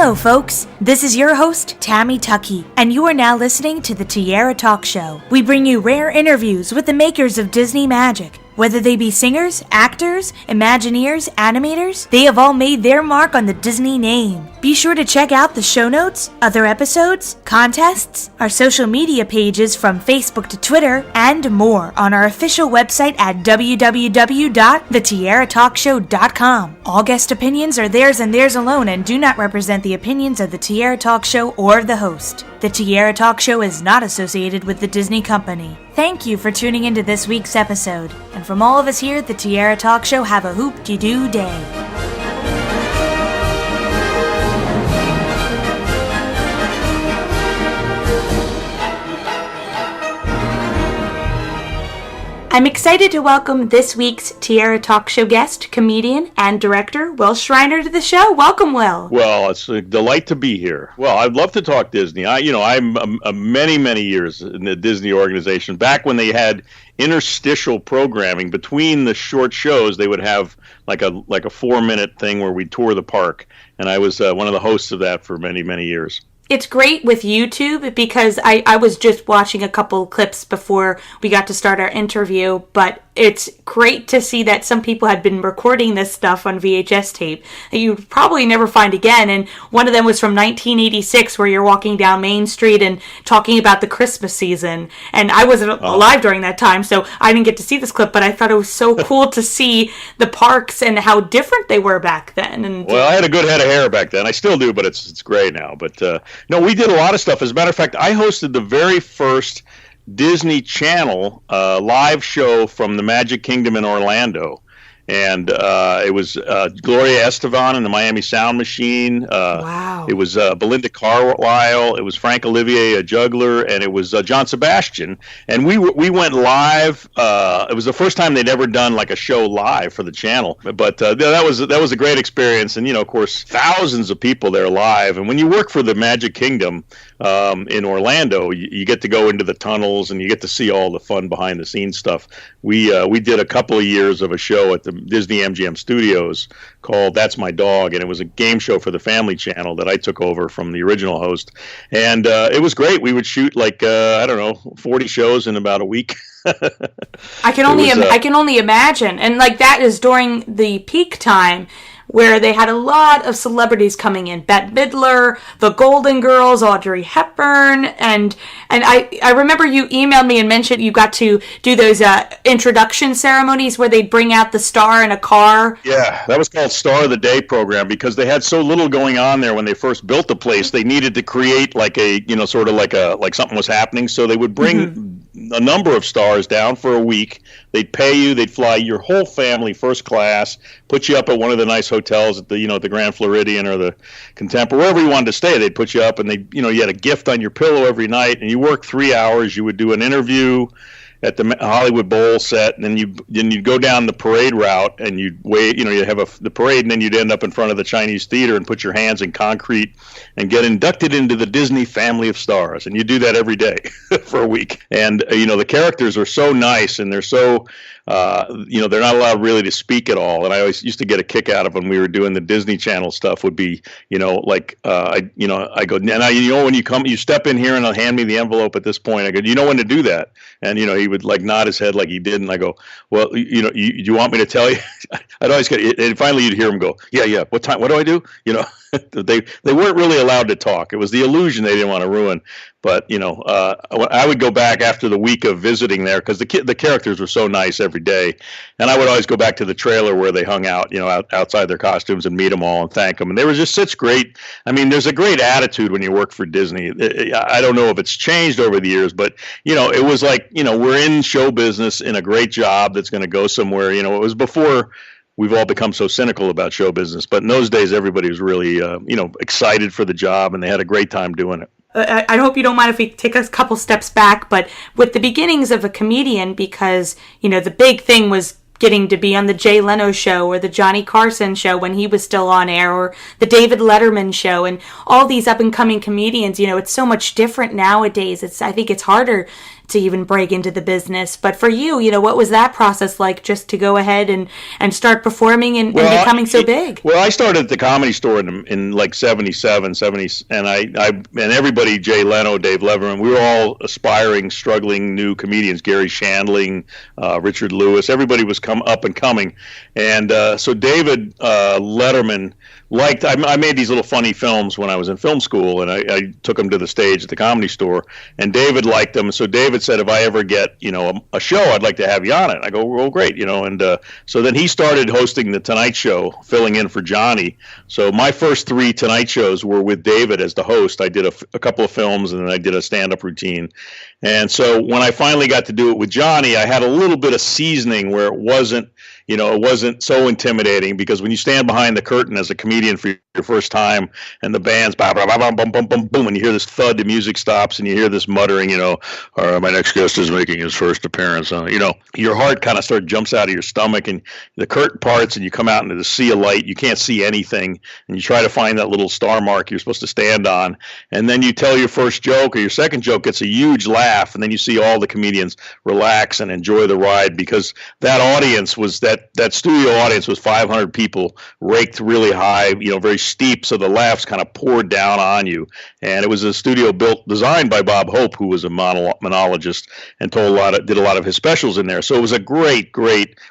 Hello, folks. This is your host, Tammy Tuckey, and you are now listening to the Tiara Talk Show. We bring you rare interviews with the makers of Disney magic. Whether they be singers, actors, Imagineers, animators, they have all made their mark on the Disney name. Be sure to check out the show notes, other episodes, contests, our social media pages from Facebook to Twitter, and more on our official website at www.thetiaratalkshow.com. All guest opinions are theirs and theirs alone and do not represent the opinions of the Tiara Talk Show or the host. The Tiara Talk Show is not associated with the Disney Company. Thank you for tuning into this week's episode. And from all of us here at the Tiara Talk Show, have a hoop-de-doo day. I'm excited to welcome this week's Tiara Talk Show guest, comedian and director, Wil Shriner, to the show. Welcome, Wil. Well, it's a delight to be here. Well, I'd love to talk Disney. I'm many years in the Disney organization. Back when they had interstitial programming between the short shows, they would have like a 4-minute thing where we tour the park, and I was one of the hosts of that for many years. It's great with YouTube because I was just watching a couple clips before we got to start our interview, but it's great to see that some people had been recording this stuff on VHS tape that you probably never find again. And one of them was from 1986, where you're walking down Main Street and talking about the Christmas season. And I wasn't alive during that time, so I didn't get to see this clip, but I thought it was so cool to see the parks and how different they were back then. And well, I had a good head of hair back then. I still do, but it's gray now. But no, we did a lot of stuff. As a matter of fact, I hosted the very first Disney Channel live show from the Magic Kingdom in Orlando. And it was Gloria Estefan and the Miami Sound Machine. Wow. It was Belinda Carlisle. It was Frank Olivier, a juggler, and it was John Sebastian. And we went live. It was the first time they'd ever done like a show live for the channel. But that was a great experience. And of course, thousands of people there live. And when you work for the Magic Kingdom in Orlando, you get to go into the tunnels and you get to see all the fun behind the scenes stuff. We did a couple of years of a show at the Disney MGM Studios called That's My Dog, and it was a game show for the Family Channel that I took over from the original host, and it was great. We would shoot 40 shows in about a week. I can only imagine, and that is during the peak time, where they had a lot of celebrities coming in. Bette Midler, the Golden Girls, Audrey Hepburn, and I remember you emailed me and mentioned you got to do those introduction ceremonies where they'd bring out the star in a car. Yeah, that was called Star of the Day program because they had so little going on there when they first built the place. They needed to create like something was happening, so they would bring a number of stars down for a week. They'd pay you. They'd fly your whole family first class, put you up at one of the nice hotels at the the Grand Floridian or the Contemporary, wherever you wanted to stay. They'd put you up, and you had a gift on your pillow every night, and you worked 3 hours. You would do an interview at the Hollywood Bowl set, and then you'd go down the parade route, and you'd wait. You'd have the parade, and then you'd end up in front of the Chinese Theater and put your hands in concrete and get inducted into the Disney family of stars. And you do that every day for a week. And the characters are so nice, and they're so they're not allowed really to speak at all. And I always used to get a kick out of when we were doing the Disney Channel stuff. Would be I go, now when you come, you step in here and I'll hand me the envelope at this point. I go, you know when to do that? And he would nod his head like he did, and I go, well, you want me to tell you? I'd always get, and finally you'd hear him go, yeah. What time? What do I do? They weren't really allowed to talk. It was the illusion they didn't want to ruin. But I would go back after the week of visiting there because the characters were so nice every day, and I would always go back to the trailer where they hung out, outside their costumes and meet them all and thank them. And they were just such great. I mean, there's a great attitude when you work for Disney. I don't know if it's changed over the years, but it was like we're in show business in a great job that's going to go somewhere. It was before we've all become so cynical about show business, but in those days everybody was really excited for the job, and they had a great time doing it. I hope you don't mind if we take a couple steps back, but with the beginnings of a comedian, because, the big thing was getting to be on the Jay Leno show or the Johnny Carson show when he was still on air, or the David Letterman show, and all these up-and-coming comedians. It's so much different nowadays. I think it's harder to even break into the business. But for you, what was that process like, just to go ahead and start performing and becoming so big? Well, I started at the Comedy Store in like 77, 70, and and everybody, Jay Leno, Dave Letterman, we were all aspiring, struggling new comedians, Gary Shandling, Richard Lewis, everybody was up and coming. And so David Letterman I made these little funny films when I was in film school, and I took them to the stage at the Comedy Store, and David liked them. So David said, if I ever get, a show, I'd like to have you on it. I go, well, great, and so then he started hosting the Tonight Show, filling in for Johnny. So my first 3 Tonight shows were with David as the host. I did a couple of films, and then I did a stand-up routine. And so when I finally got to do it with Johnny, I had a little bit of seasoning where it wasn't so intimidating, because when you stand behind the curtain as a comedian for your first time, and the band's bah, bah, bah, bah, boom, boom, boom, boom, and you hear this thud, the music stops, and you hear this muttering, all right, my next guest is making his first appearance. Your heart kind of jumps out of your stomach, and the curtain parts, and you come out into the sea of light. You can't see anything, and you try to find that little star mark you're supposed to stand on, and then you tell your first joke, or your second joke gets a huge laugh, and then you see all the comedians relax and enjoy the ride, because that audience was that studio audience was 500 people, raked really high, very steep, so the laughs kind of poured down on you. And it was a studio designed by Bob Hope, who was a monologist and did a lot of his specials in there. So it was a great,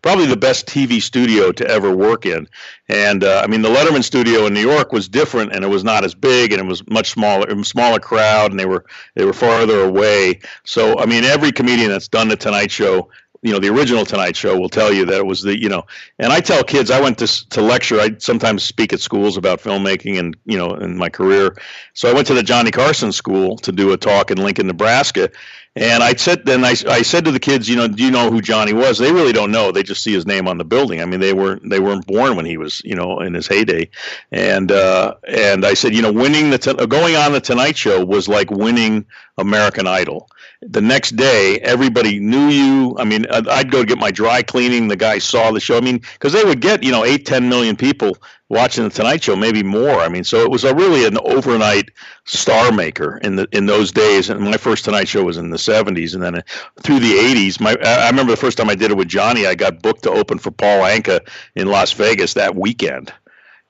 probably the best TV studio to ever work in. And the Letterman studio in New York was different, and it was not as big, and it was much smaller crowd, and they were farther away. So every comedian that's done the Tonight Show, the original Tonight Show, will tell you that it was and I tell kids, I went to lecture. I sometimes speak at schools about filmmaking and, in my career. So I went to the Johnny Carson School to do a talk in Lincoln, Nebraska. And I said to the kids, do you know who Johnny was? They really don't know. They just see his name on the building. They weren't born when he was, in his heyday. And I said, going on the Tonight Show was like winning American Idol. The next day, everybody knew you. I'd go get my dry cleaning. The guy saw the show. Because they would get, 8-10 million people watching the Tonight Show, maybe more. So it was really an overnight star maker in those days. And my first Tonight Show was in the 70s, and then through the 80s. I remember the first time I did it with Johnny, I got booked to open for Paul Anka in Las Vegas that weekend.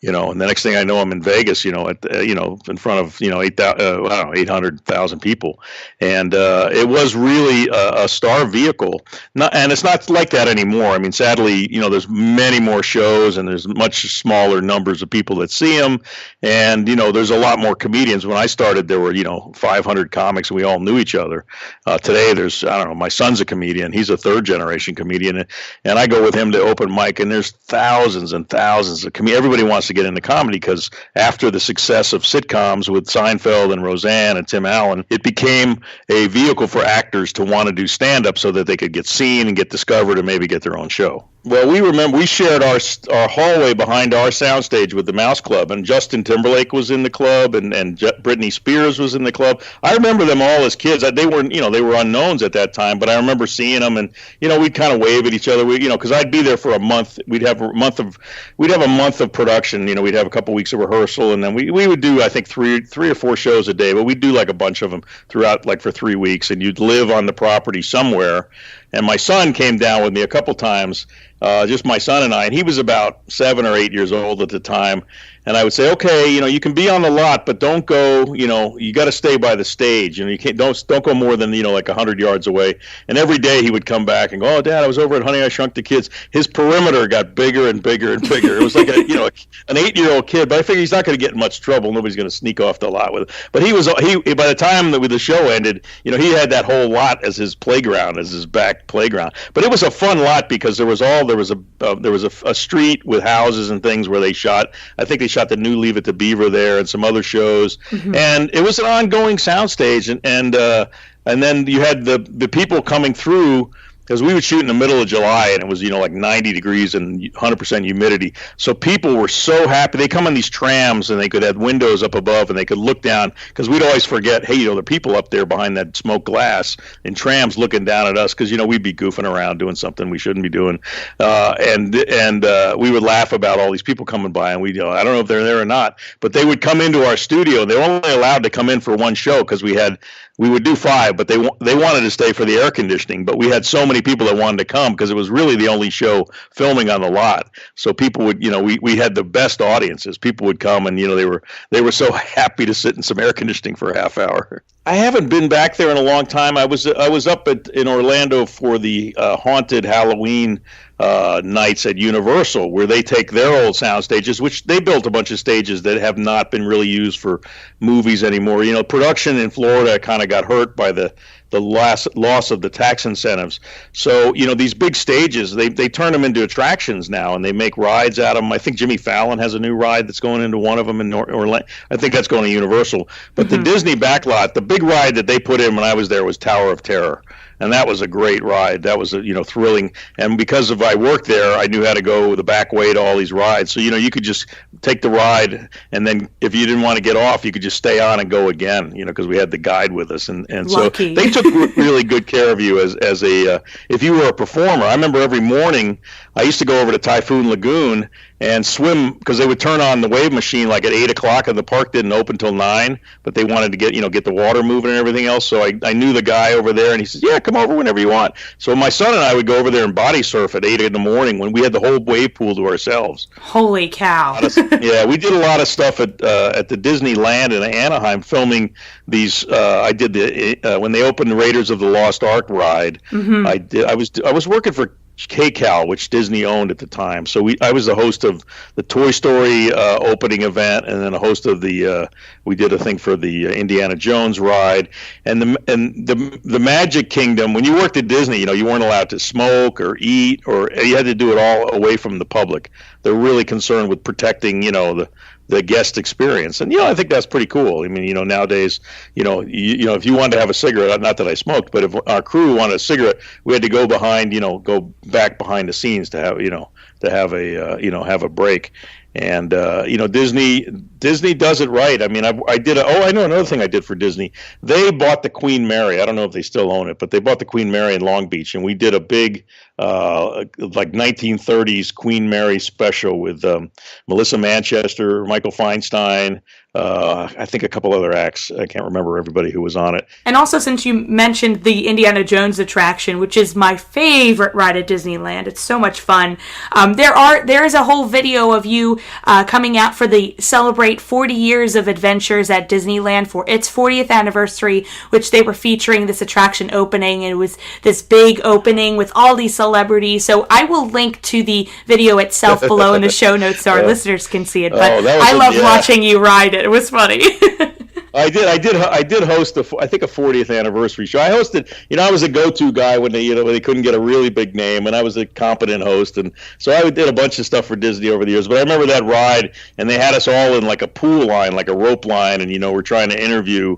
And the next thing I know, I'm in Vegas, in front of, 800,000 people. And it was really a star vehicle. And it's not like that anymore. Sadly, there's many more shows, and there's much smaller numbers of people that see them. And, there's a lot more comedians. When I started, there were, 500 comics, and we all knew each other. Today, there's, my son's a comedian. He's a third-generation comedian. And I go with him to open mic, and there's thousands and thousands of comedians. Everybody wants to get into comedy, because after the success of sitcoms with Seinfeld and Roseanne and Tim Allen, it became a vehicle for actors to want to do stand-up so that they could get seen and get discovered and maybe get their own show. Well, we shared our hallway behind our soundstage with the Mouse Club, and Justin Timberlake was in the club, and Britney Spears was in the club. I remember them all as kids. They weren't, they were unknowns at that time, but I remember seeing them, and we'd kind of wave at each other. Because I'd be there for a month. We'd have a month of production. We'd have a couple weeks of rehearsal, and then we would do, I think, three or four shows a day, but we'd do like a bunch of them throughout, like for 3 weeks, and you'd live on the property somewhere. And my son came down with me a couple times, just my son and I, and he was about 7 or 8 years old at the time. And I would say, okay, you can be on the lot, but don't go, you got to stay by the stage. You can't, don't go more than, like 100 yards away. And every day he would come back and go, oh, Dad, I was over at Honey, I Shrunk the Kids. His perimeter got bigger and bigger and bigger. It was like an 8-year-old kid, but I figured he's not going to get in much trouble. Nobody's going to sneak off the lot with it. But he by the time that the show ended, he had that whole lot as his playground, as his back playground. But it was a fun lot, because there was a street with houses and things where they shot. I think they shot the new Leave It to Beaver there and some other shows. Mm-hmm. And it was an ongoing soundstage, and then you had the people coming through, because we would shoot in the middle of July, and it was, like 90 degrees and 100% humidity. So people were so happy. They come on these trams, and they could have windows up above, and they could look down, because we'd always forget, hey, there are people up there behind that smoked glass in trams looking down at us, because, we'd be goofing around doing something we shouldn't be doing. And we would laugh about all these people coming by, and we'd, I don't know if they're there or not, but they would come into our studio. They were only allowed to come in for one show, because we had we would do 5, but they wanted to stay for the air conditioning. But we had so many people that wanted to come because it was really the only show filming on the lot. So people would, we had the best audiences. People would come, and they were so happy to sit in some air conditioning for a half hour. I haven't been back there in a long time. I was up in Orlando for the haunted Halloween nights at Universal, where they take their old sound stages, which they built a bunch of stages that have not been really used for movies anymore. Production in Florida kind of got hurt by the loss of the tax incentives. So, these big stages, they turn them into attractions now, and they make rides out of them. I think Jimmy Fallon has a new ride that's going into one of them in Orlando. I think that's going to Universal. But the Disney backlot, the big ride that they put in when I was there was Tower of Terror. And that was a great ride. That was thrilling. And because I worked there, I knew how to go the back way to all these rides. So you could just take the ride, and then if you didn't want to get off, you could just stay on and go again. Because we had the guide with us, and so they took really good care of you as a if you were a performer. I remember every morning I used to go over to Typhoon Lagoon and swim, because they would turn on the wave machine like at 8:00, and the park didn't open till 9. But they wanted to get the water moving and everything else. So I knew the guy over there, and he says, "Yeah, come over whenever you want." So my son and I would go over there and body surf at 8 in the morning when we had the whole wave pool to ourselves. Holy cow! Yeah, we did a lot of stuff at the Disneyland in Anaheim, filming these. I did when they opened the Raiders of the Lost Ark ride. Mm-hmm. I was working for KCAL, which Disney owned at the time. So I was the host of the Toy Story opening event, and then a host of we did a thing for the Indiana Jones ride, and the Magic Kingdom. When you worked at Disney, you weren't allowed to smoke or eat, or you had to do it all away from the public. They're really concerned with protecting, the guest experience. And, I think that's pretty cool. I mean, nowadays, if you wanted to have a cigarette, not that I smoked, but if our crew wanted a cigarette, we had to go go back behind the scenes to have a break. And, Disney does it right. I mean, I know another thing I did for Disney. They bought the Queen Mary. I don't know if they still own it, but they bought the Queen Mary in Long Beach, and we did a big, 1930s Queen Mary special with Melissa Manchester, Michael Feinstein, I think a couple other acts. I can't remember everybody who was on it. And also, since you mentioned the Indiana Jones attraction, which is my favorite ride at Disneyland, it's so much fun. There is a whole video of you coming out for the Celebrate 40 Years of Adventures at Disneyland for its 40th anniversary, which they were featuring this attraction opening, and it was this big opening with all these celebrities. So I will link to the video itself below in the show notes so our listeners can see it. But I love watching you ride it. It was funny. I did host a 40th anniversary show. I hosted, I was a go-to guy when they couldn't get a really big name, and I was a competent host, and so I did a bunch of stuff for Disney over the years. But I remember that ride, and they had us all in like a pool line, like a rope line, and we're trying to interview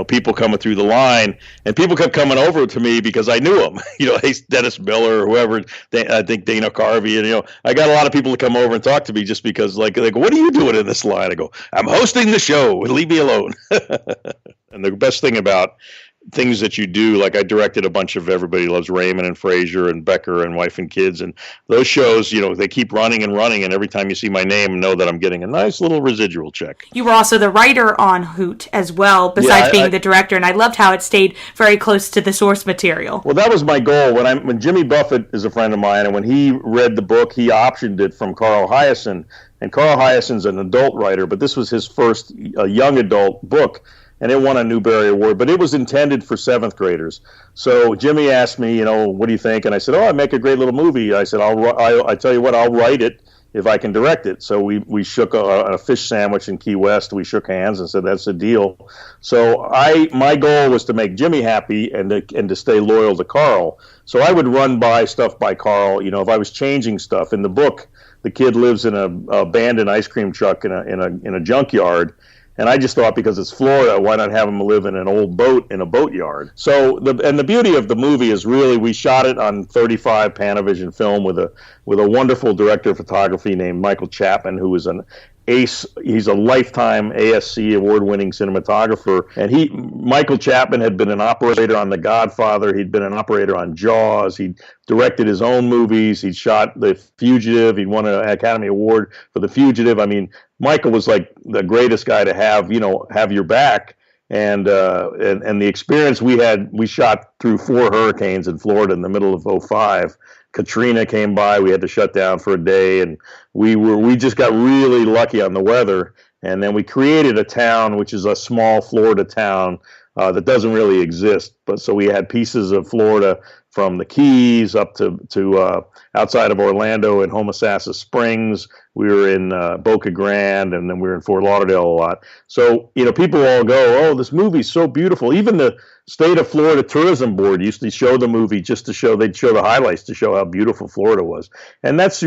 people coming through the line, and people kept coming over to me because I knew them. Hey, Dennis Miller or whoever. I think Dana Carvey, and I got a lot of people to come over and talk to me just because like what are you doing in this line? I go, I'm hosting the show. Leave me alone. And the best thing about things that you do, like I directed a bunch of Everybody Loves Raymond and Frasier and Becker and Wife and Kids, and those shows, they keep running and running, and every time you see my name, know that I'm getting a nice little residual check. You were also the writer on Hoot as well, besides being the director, and I loved how it stayed very close to the source material. Well, that was my goal. When Jimmy Buffett is a friend of mine, and when he read the book, he optioned it from Carl Hiaasen, and Carl Hiaasen's an adult writer, but this was his first young adult book. And it won a Newbery Award, but it was intended for 7th graders. So Jimmy asked me, what do you think? And I said, I make a great little movie. I said, I tell you what, I'll write it if I can direct it. So we shook a fish sandwich in Key West. We shook hands and said, that's a deal. So my goal was to make Jimmy happy and to stay loyal to Carl. So I would run by stuff by Carl. If I was changing stuff in the book, the kid lives in a abandoned ice cream truck in a junkyard. And I just thought, because it's Florida, why not have him live in an old boat in a boatyard? So the beauty of the movie is really we shot it on 35 Panavision film with a wonderful director of photography named Michael Chapman, who is an ace. He's a lifetime ASC award-winning cinematographer. And Michael Chapman had been an operator on The Godfather. He'd been an operator on Jaws. He'd directed his own movies. He'd shot The Fugitive. He'd won an Academy Award for The Fugitive. I mean, Michael was like the greatest guy to have your back. and the experience we had, we shot through 4 hurricanes in Florida in the middle of '05. Katrina came by, we had to shut down for a day, and we just got really lucky on the weather. And then we created a town, which is a small Florida town that doesn't really exist. But so we had pieces of Florida from the Keys up to outside of Orlando and Homosassa Springs. We were in Boca Grande, and then we were in Fort Lauderdale a lot. So, people all go, oh, this movie's so beautiful. Even the State of Florida Tourism Board used to show the movie just to show, they'd show the highlights to show how beautiful Florida was. And that's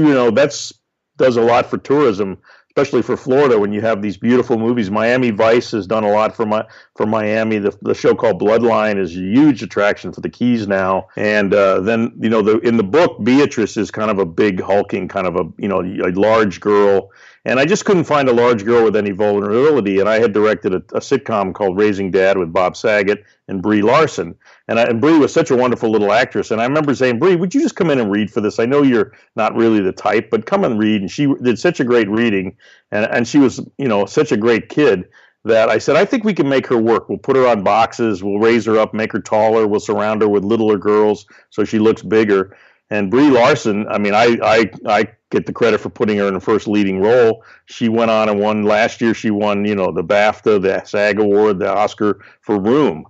does a lot for tourism, especially for Florida, when you have these beautiful movies. Miami Vice has done a lot for Miami. The show called Bloodline is a huge attraction for the Keys now. And then in the book, Beatrice is kind of a big hulking kind of a large girl. And I just couldn't find a large girl with any vulnerability. And I had directed a sitcom called Raising Dad with Bob Saget and Brie Larson. And Brie was such a wonderful little actress. And I remember saying, Brie, would you just come in and read for this? I know you're not really the type, but come and read. And she did such a great reading. And she was, such a great kid that I said, I think we can make her work. We'll put her on boxes. We'll raise her up, make her taller. We'll surround her with littler girls so she looks bigger. And Brie Larson, I mean, I get the credit for putting her in the first leading role. She went on and won last year. She won, the BAFTA, the SAG Award, the Oscar for Room.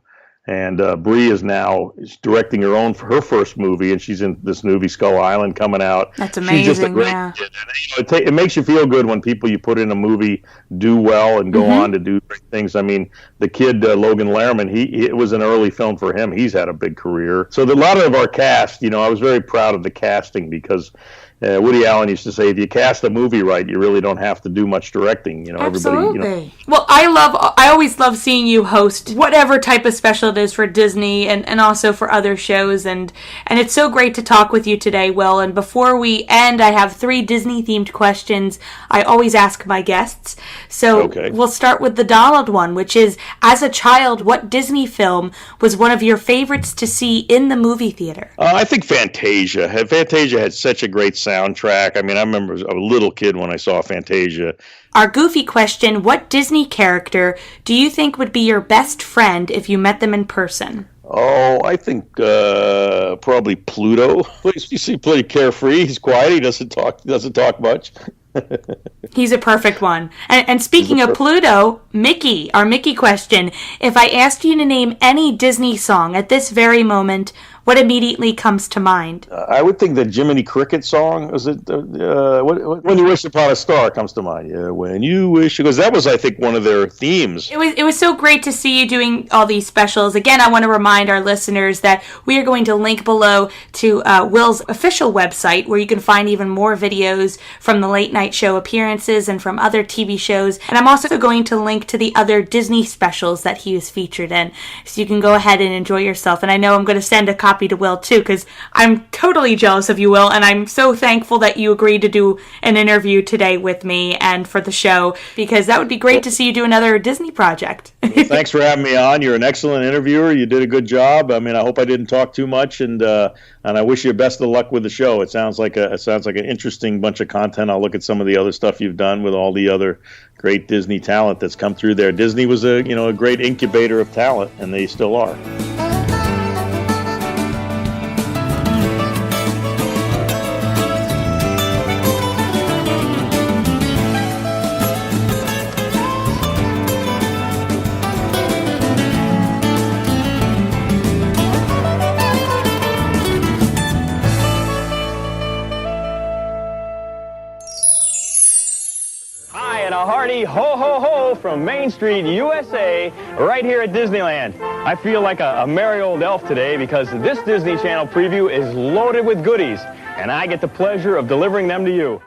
And Brie is now directing her first movie, and she's in this movie Skull Island coming out. That's amazing. She's just a great kid. And, it makes you feel good when people you put in a movie do well and go on to do great things. I mean, the kid Logan Lerman, it was an early film for him. He's had a big career. So a lot of our cast, I was very proud of the casting because Woody Allen used to say, if you cast a movie right, you really don't have to do much directing. Absolutely. Everybody. Well, I always love seeing you host whatever type of special it is for Disney and also for other shows. And it's so great to talk with you today, Wil. And before we end, I have 3 Disney-themed questions I always ask my guests. So We'll start with the Donald one, which is, as a child, what Disney film was one of your favorites to see in the movie theater? I think Fantasia. Fantasia had such a great soundtrack. I mean, I remember as a little kid when I saw Fantasia. Our goofy question, what Disney character do you think would be your best friend if you met them in person? Oh, I think probably Pluto. You see, pretty carefree. He's quiet. He doesn't talk much. He's a perfect one. And speaking of Pluto, Mickey, our Mickey question. If I asked you to name any Disney song at this very moment, what immediately comes to mind? I would think the Jiminy Cricket song. Was it When You Wish Upon a Star comes to mind? Yeah, When You Wish, because that was, I think, one of their themes. It was so great to see you doing all these specials. Again, I want to remind our listeners that we are going to link below to Wil's official website, where you can find even more videos from the late night show appearances and from other TV shows. And I'm also going to link to the other Disney specials that he was featured in, so you can go ahead and enjoy yourself. And I know I'm going to send a copy to Wil too, because I'm totally jealous of you, Wil, and I'm so thankful that you agreed to do an interview today with me and for the show, because that would be great to see you do another Disney project. Well, thanks for having me on. You're an excellent interviewer. You did a good job. I mean, I hope I didn't talk too much, and I wish you best of luck with the show. It sounds like an interesting bunch of content. I'll look at some of the other stuff you've done with all the other great Disney talent that's come through there. Disney was a great incubator of talent, and they still are. Ho, ho, ho from Main Street, USA, right here at Disneyland. I feel like a merry old elf today because this Disney Channel preview is loaded with goodies, and I get the pleasure of delivering them to you.